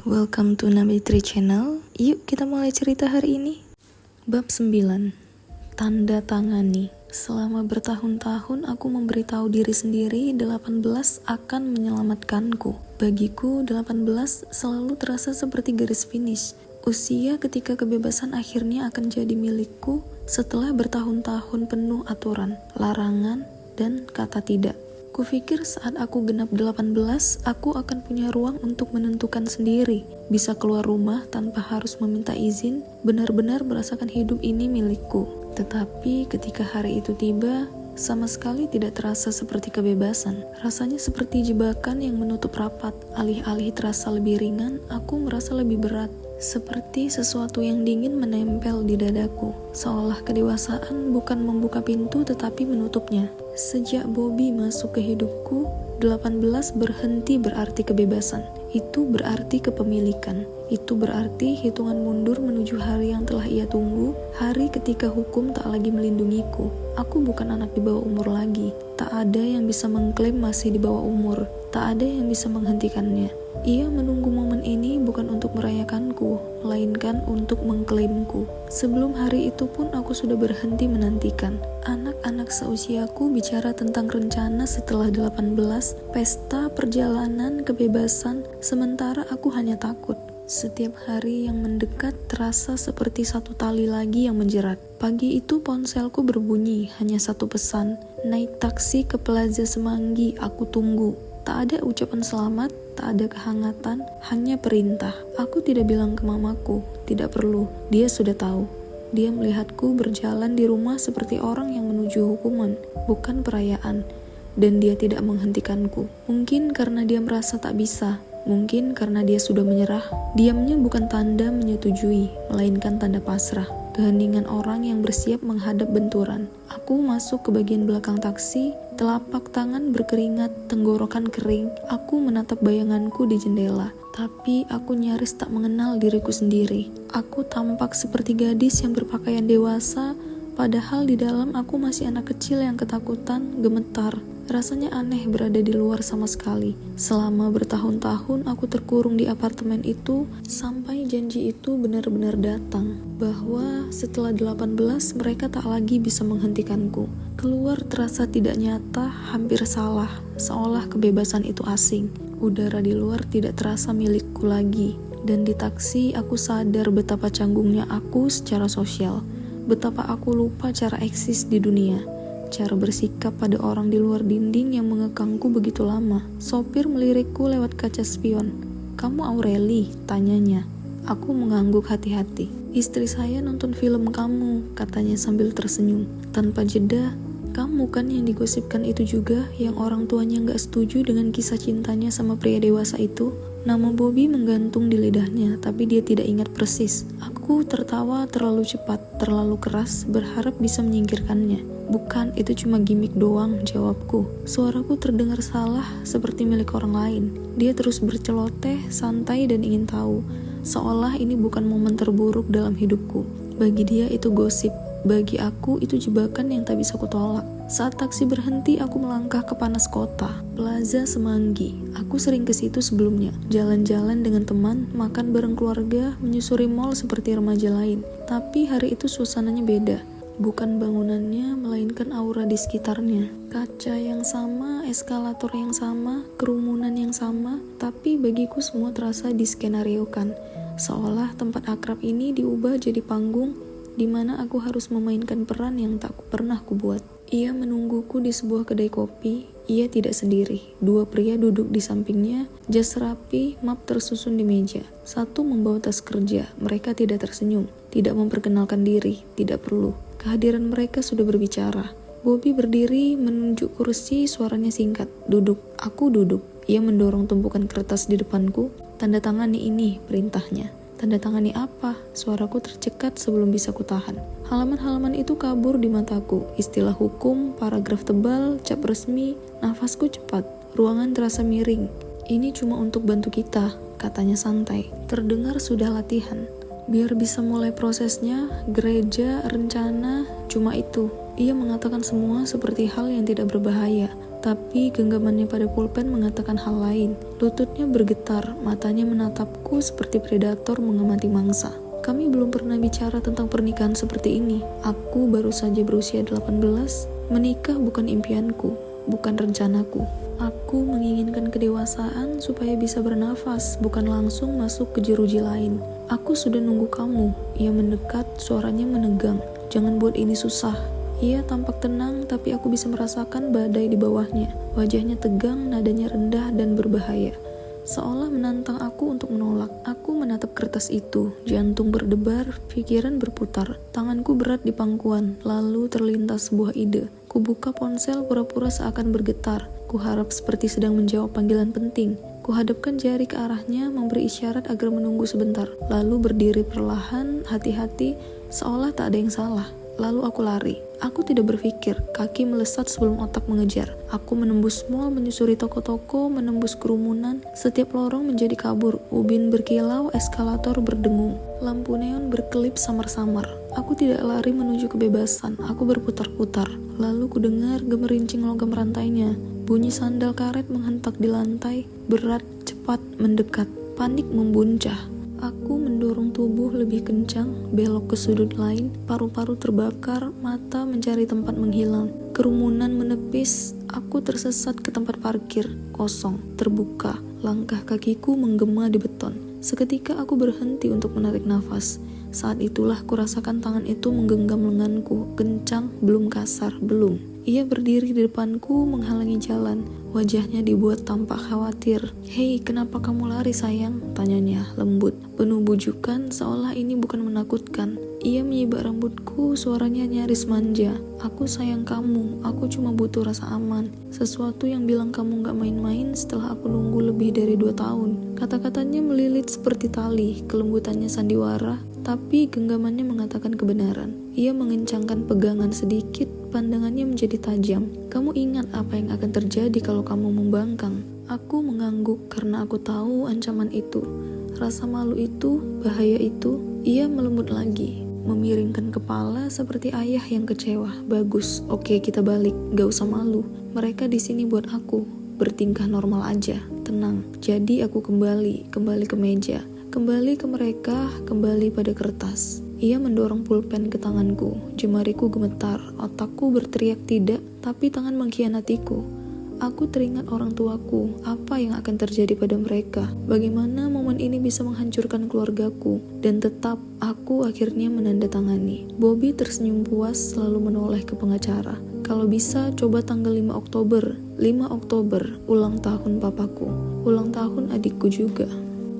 Welcome to Nabitri Channel. Yuk kita mulai cerita hari ini. Bab 9. Tanda tangani. Selama bertahun-tahun aku memberitahu diri sendiri 18 akan menyelamatkanku. Bagiku 18 selalu terasa seperti garis finish. Usia ketika kebebasan akhirnya akan jadi milikku setelah bertahun-tahun penuh aturan, larangan, dan kata tidak. Kupikir saat aku genap 18, aku akan punya ruang untuk menentukan sendiri. Bisa keluar rumah tanpa harus meminta izin, benar-benar merasakan hidup ini milikku. Tetapi ketika hari itu tiba, sama sekali tidak terasa seperti kebebasan. Rasanya seperti jebakan yang menutup rapat. Alih-alih terasa lebih ringan, aku merasa lebih berat. Seperti sesuatu yang dingin menempel di dadaku. Seolah kedewasaan bukan membuka pintu tetapi menutupnya. Sejak Bobby masuk ke hidupku, 18 berhenti berarti kebebasan. Itu berarti kepemilikan. Itu berarti hitungan mundur menuju hari yang telah ia tunggu, hari ketika hukum tak lagi melindungiku. Aku bukan anak di bawah umur lagi. Tak ada yang bisa mengklaim masih di bawah umur. Tak ada yang bisa menghentikannya. Ia menunggu momen ini bukan untuk merayakanku, melainkan untuk mengklaimku. Sebelum hari itu pun aku sudah berhenti menantikan. Anak-anak seusiaku bicara tentang rencana setelah 18, pesta, perjalanan, kebebasan, sementara aku hanya takut. Setiap hari yang mendekat terasa seperti satu tali lagi yang menjerat. Pagi itu ponselku berbunyi, hanya satu pesan, naik taksi ke Plaza Semanggi, aku tunggu. Tak ada ucapan selamat, tak ada kehangatan, hanya perintah. Aku tidak bilang ke mamaku, tidak perlu, dia sudah tahu. Dia melihatku berjalan di rumah seperti orang yang menuju hukuman, bukan perayaan. Dan dia tidak menghentikanku. Mungkin karena dia merasa tak bisa, mungkin karena dia sudah menyerah. Diamnya bukan tanda menyetujui, melainkan tanda pasrah. Keheningan orang yang bersiap menghadap benturan. Aku masuk ke bagian belakang taksi, telapak tangan berkeringat, tenggorokan kering. Aku menatap bayanganku di jendela, tapi aku nyaris tak mengenal diriku sendiri. Aku tampak seperti gadis yang berpakaian dewasa, padahal di dalam aku masih anak kecil yang ketakutan, gemetar. Rasanya aneh berada di luar sama sekali. Selama bertahun-tahun aku terkurung di apartemen itu, sampai janji itu benar-benar datang. Bahwa setelah 18 mereka tak lagi bisa menghentikanku. Keluar terasa tidak nyata, hampir salah, seolah kebebasan itu asing. Udara di luar tidak terasa milikku lagi. Dan di taksi aku sadar betapa canggungnya aku secara sosial. Betapa aku lupa cara eksis di dunia. Cara bersikap pada orang di luar dinding yang mengekangku begitu lama. Sopir melirikku lewat kaca spion. "Kamu Aureli?" tanyanya. Aku mengangguk hati-hati. "Istri saya nonton film kamu," katanya sambil tersenyum. Tanpa jeda, "Kamu kan yang digosipkan itu juga, yang orang tuanya gak setuju dengan kisah cintanya sama pria dewasa itu?" Nama Bobby menggantung di lidahnya, tapi dia tidak ingat persis. Aku tertawa terlalu cepat, terlalu keras, berharap bisa menyingkirkannya. "Bukan, itu cuma gimik doang," jawabku. Suaraku terdengar salah, seperti milik orang lain. Dia terus berceloteh, santai dan ingin tahu. Seolah ini bukan momen terburuk dalam hidupku. Bagi dia itu gosip. Bagi aku itu jebakan yang tak bisa kutolak. Saat taksi berhenti, aku melangkah ke panas kota, Plaza Semanggi. Aku sering ke situ sebelumnya, jalan-jalan dengan teman, makan bareng keluarga, menyusuri mall seperti remaja lain. Tapi hari itu suasananya beda. Bukan bangunannya, melainkan aura di sekitarnya. Kaca yang sama, eskalator yang sama, kerumunan yang sama, tapi bagiku semua terasa diskenariokan. Seolah tempat akrab ini diubah jadi panggung di mana aku harus memainkan peran yang tak pernah kubuat. Ia menungguku di sebuah kedai kopi. Ia tidak sendiri. Dua pria duduk di sampingnya, jas rapi, map tersusun di meja. Satu membawa tas kerja. Mereka tidak tersenyum, tidak memperkenalkan diri, tidak perlu. Kehadiran mereka sudah berbicara. Bobby berdiri, menunjuk kursi, suaranya singkat. "Duduk." Aku duduk. Ia mendorong tumpukan kertas di depanku. "Tanda tangani ini," perintahnya. "Tanda tangani apa?" Suaraku tercekat sebelum bisa kutahan. Halaman-halaman itu kabur di mataku. Istilah hukum, paragraf tebal, cap resmi. Nafasku cepat. Ruangan terasa miring. "Ini cuma untuk bantu kita," katanya santai. Terdengar sudah latihan. Biar bisa mulai prosesnya, gereja, rencana, cuma itu. Ia mengatakan semua seperti hal yang tidak berbahaya. Tapi genggamannya pada pulpen mengatakan hal lain. Lututnya bergetar, matanya menatapku seperti predator mengamati mangsa. Kami belum pernah bicara tentang pernikahan seperti ini. Aku baru saja berusia 18. Menikah bukan impianku, bukan rencanaku. Aku menginginkan kedewasaan supaya bisa bernafas, bukan langsung masuk ke jeruji lain. Aku sudah nunggu kamu. Ia mendekat, suaranya menegang. Jangan buat ini susah. Ia tampak tenang, tapi aku bisa merasakan badai di bawahnya. Wajahnya tegang, nadanya rendah dan berbahaya. Seolah menantang aku untuk menolak. Aku menatap kertas itu, jantung berdebar, pikiran berputar. Tanganku berat di pangkuan, lalu terlintas sebuah ide. Kubuka ponsel pura-pura seakan bergetar. Kuharap seperti sedang menjawab panggilan penting. Kuhadapkan jari ke arahnya, memberi isyarat agar menunggu sebentar. Lalu berdiri perlahan, hati-hati, seolah tak ada yang salah. Lalu aku lari. Aku tidak berpikir, kaki melesat sebelum otak mengejar. Aku menembus mall, menyusuri toko-toko, menembus kerumunan. Setiap lorong menjadi kabur, ubin berkilau, eskalator berdengung. Lampu neon berkelip samar-samar. Aku tidak lari menuju kebebasan, aku berputar-putar. Lalu ku dengar gemerincing logam rantainya. Bunyi sandal karet menghentak di lantai, berat, cepat, mendekat. Panik membuncah. Aku mendorong tubuh lebih kencang, belok ke sudut lain, paru-paru terbakar, mata mencari tempat menghilang. Kerumunan menepis, aku tersesat ke tempat parkir, kosong, terbuka. Langkah kakiku menggema di beton. Seketika aku berhenti untuk menarik nafas. Saat itulah kurasakan tangan itu menggenggam lenganku, kencang, belum kasar, belum. Ia berdiri di depanku menghalangi jalan. Wajahnya dibuat tampak khawatir. "Hei, kenapa kamu lari sayang?" tanyanya, lembut, penuh bujukan seolah ini bukan menakutkan. Ia menyibak rambutku, suaranya nyaris manja. "Aku sayang kamu, aku cuma butuh rasa aman. Sesuatu yang bilang kamu gak main-main setelah aku nunggu lebih dari 2 tahun. Kata-katanya melilit seperti tali, kelembutannya sandiwara, tapi genggamannya mengatakan kebenaran. Ia mengencangkan pegangan sedikit, pandangannya menjadi tajam. "Kamu ingat apa yang akan terjadi kalau kamu membangkang?" Aku mengangguk karena aku tahu ancaman itu. Rasa malu itu, bahaya itu. Ia melembut lagi, memiringkan kepala seperti ayah yang kecewa. "Bagus, oke kita balik, gak usah malu. Mereka di sini buat aku. Bertingkah normal aja, tenang." Jadi aku kembali ke meja. Kembali ke mereka, kembali pada kertas. Ia mendorong pulpen ke tanganku. Jemariku gemetar, otakku berteriak tidak, tapi tangan mengkhianatiku. Aku teringat orang tuaku, apa yang akan terjadi pada mereka, bagaimana momen ini bisa menghancurkan keluargaku, dan tetap aku akhirnya menandatangani. Bobby tersenyum puas lalu menoleh ke pengacara. "Kalau bisa coba tanggal 5 Oktober. 5 Oktober, ulang tahun papaku. Ulang tahun adikku juga."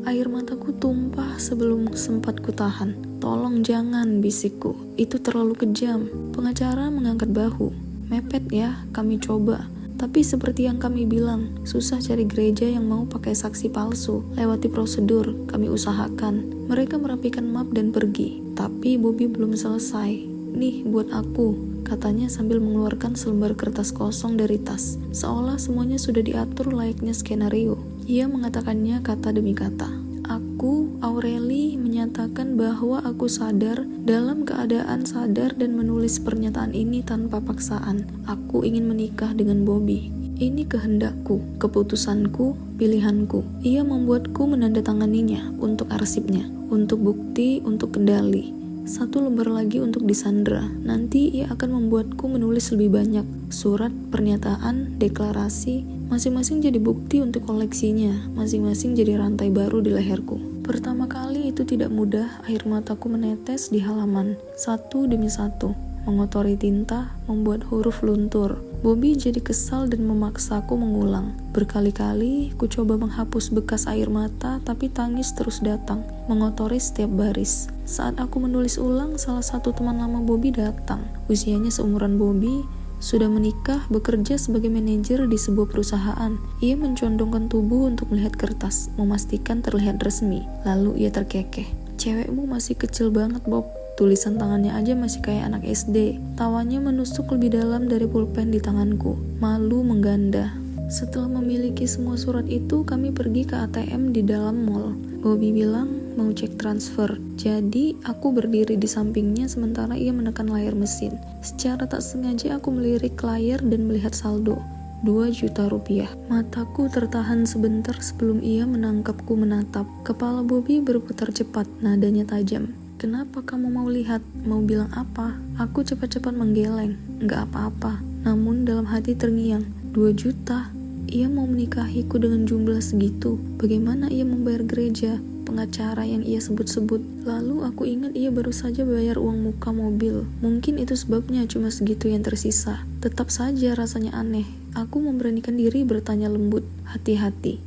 Air mataku tumpah sebelum sempat kutahan. "Tolong jangan," bisikku. "Itu terlalu kejam." Pengacara mengangkat bahu. "Mepet ya, kami coba. Tapi seperti yang kami bilang, susah cari gereja yang mau pakai saksi palsu. Lewati prosedur, kami usahakan." Mereka merapikan map dan pergi. Tapi Bobby belum selesai. "Nih, buat aku," katanya sambil mengeluarkan selembar kertas kosong dari tas. Seolah semuanya sudah diatur layaknya skenario. Ia mengatakannya kata demi kata. "Aku, Aureli, menyatakan bahwa aku sadar, dalam keadaan sadar dan menulis pernyataan ini tanpa paksaan. Aku ingin menikah dengan Bobby. Ini kehendakku, keputusanku, pilihanku." Ia membuatku menandatanganinya untuk arsipnya, untuk bukti, untuk kendali. 1 lembar lagi untuk disandra. Nanti ia akan membuatku menulis lebih banyak. Surat, pernyataan, deklarasi, masing-masing jadi bukti untuk koleksinya, masing-masing jadi rantai baru di leherku. Pertama kali itu tidak mudah, air mataku menetes di halaman, satu demi satu, mengotori tinta, membuat huruf luntur. Bobby jadi kesal dan memaksaku mengulang. Berkali-kali, ku coba menghapus bekas air mata, tapi tangis terus datang, mengotori setiap baris. Saat aku menulis ulang, salah satu teman lama Bobby datang. Usianya seumuran Bobby, sudah menikah, bekerja sebagai manajer di sebuah perusahaan. Ia mencondongkan tubuh untuk melihat kertas, memastikan terlihat resmi. Lalu ia terkekeh. "Cewekmu masih kecil banget, Bob. Tulisan tangannya aja masih kayak anak SD." Tawanya menusuk lebih dalam dari pulpen di tanganku. Malu mengganda. Setelah memiliki semua surat itu, kami pergi ke ATM di dalam mall. Bobby bilang mau cek transfer. Jadi, aku berdiri di sampingnya sementara ia menekan layar mesin. Secara tak sengaja aku melirik layar dan melihat saldo. 2 juta rupiah. Mataku tertahan sebentar sebelum ia menangkapku menatap. Kepala Bobby berputar cepat, nadanya tajam. Kenapa kamu mau lihat? Mau bilang apa? Aku cepat-cepat menggeleng. Nggak apa-apa. Namun dalam hati terngiang. 2 juta? Ia mau menikahiku dengan jumlah segitu. Bagaimana ia membayar gereja, pengacara yang ia sebut-sebut? Lalu aku ingat ia baru saja bayar uang muka mobil. Mungkin itu sebabnya cuma segitu yang tersisa. Tetap saja rasanya aneh. Aku memberanikan diri bertanya lembut. Hati-hati.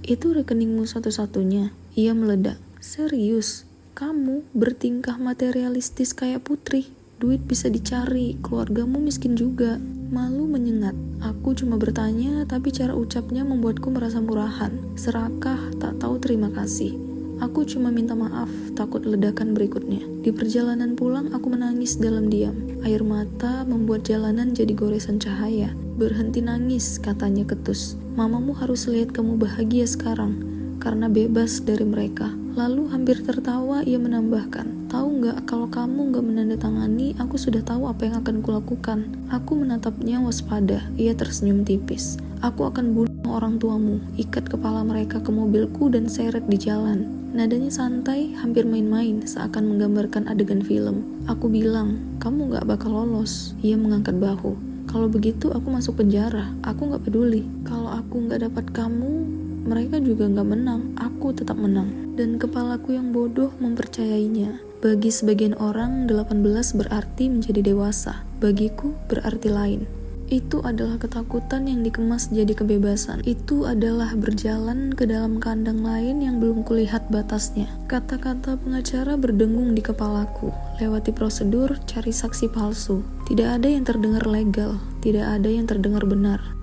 Itu rekeningmu satu-satunya? Ia meledak. Serius? Kamu bertingkah materialistis kayak Putri. Duit bisa dicari, keluargamu miskin juga. Malu menyengat. Aku cuma bertanya, tapi cara ucapnya membuatku merasa murahan. Serakah, tak tahu terima kasih. Aku cuma minta maaf, takut ledakan berikutnya. Di perjalanan pulang, aku menangis dalam diam. Air mata membuat jalanan jadi goresan cahaya. Berhenti nangis, katanya ketus. Mamamu harus lihat kamu bahagia sekarang, karena bebas dari mereka. Lalu hampir tertawa ia menambahkan, tahu nggak kalau kamu nggak menandatangani, aku sudah tahu apa yang akan kulakukan. Aku menatapnya waspada, ia tersenyum tipis. Aku akan bunuh orang tuamu, ikat kepala mereka ke mobilku dan seret di jalan. Nadanya santai, hampir main-main, seakan menggambarkan adegan film. Aku bilang, kamu nggak bakal lolos. Ia mengangkat bahu. Kalau begitu aku masuk penjara, aku nggak peduli. Kalau aku nggak dapat kamu, mereka juga nggak menang, aku tetap menang. Dan kepalaku yang bodoh mempercayainya. Bagi sebagian orang, 18 berarti menjadi dewasa. Bagiku berarti lain. Itu adalah ketakutan yang dikemas jadi kebebasan. Itu adalah berjalan ke dalam kandang lain yang belum kulihat batasnya. Kata-kata pengacara berdengung di kepalaku. Lewati prosedur, cari saksi palsu. Tidak ada yang terdengar legal, tidak ada yang terdengar benar.